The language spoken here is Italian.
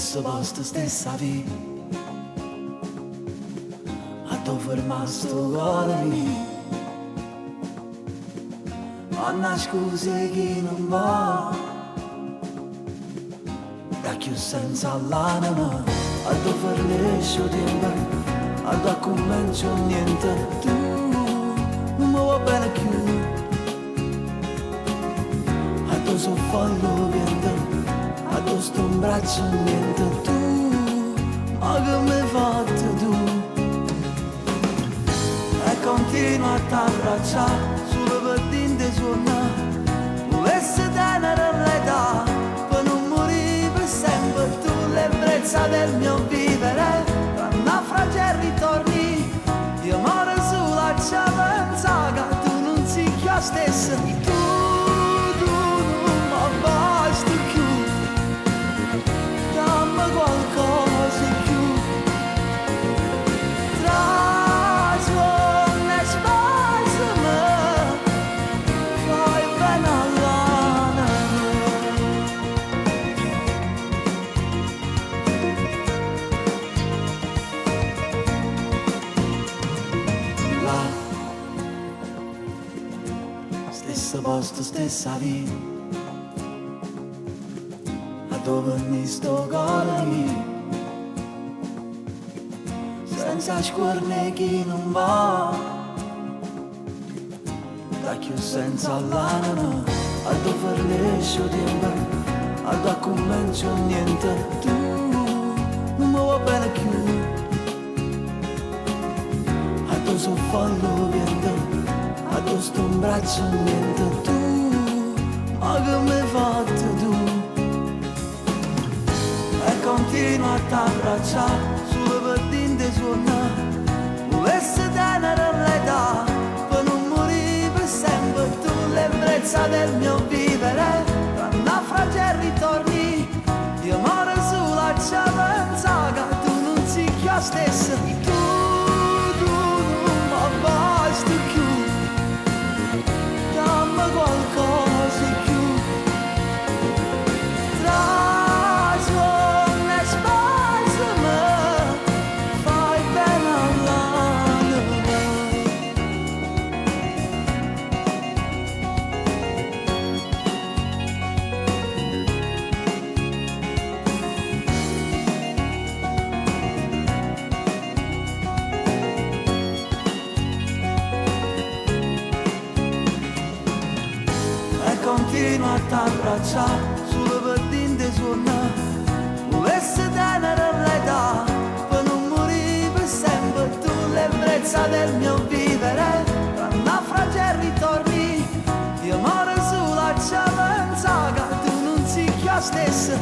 stesso posto, stessa vita, a dove ferma sto cuore mio. Ho una scusa che non va, da chi senza l'anima, a dove finisce il tempo, a dove comincia niente. Tu non mi va bene più, a dove so fallo vento, a dove sto in braccio niente. Tu, ma che mi hai fatto tu? E continua a t'abbracciare solo per dirti suonare. Volessi tenere l'età per non morire per sempre. Tu l'ebbrezza del mio vivere, tra naufragi e ritorni. Io muore sulla pensa che tu non sei la stessa. Tu non mi basti più, dammi qualcosa in più. Stesso posto, stessa vita, a dove mi sto cuore mio, senza scorne chi non va, da chi senza l'anima, a dove finisce il tempo, a dove comincia niente. Tu non mi va bene più, a dove so fallo vento, a dove sto in braccio niente. Tu, ma che mi hai fatto tu? E continua a t'abbracciare solo per dirti suonare. Volessi tenere l'età per non morire per sempre. Tu l'ebbrezza del mio vivere, tra naufragi e ritorni. Io muore sulla pensa che tu non sei la stessa. Tu non mi basti più, dammi qualcosa in più. Tra suoni e spasimi, fai bene all'anima. Continua a t'abbracciare solo per dirti suonare. Volessi tenere l'età per non morire per sempre. Tu l'ebbrezza del mio vivere, tra naufragi e ritorni. Io muore sulla pensa che tu non sei la stessa.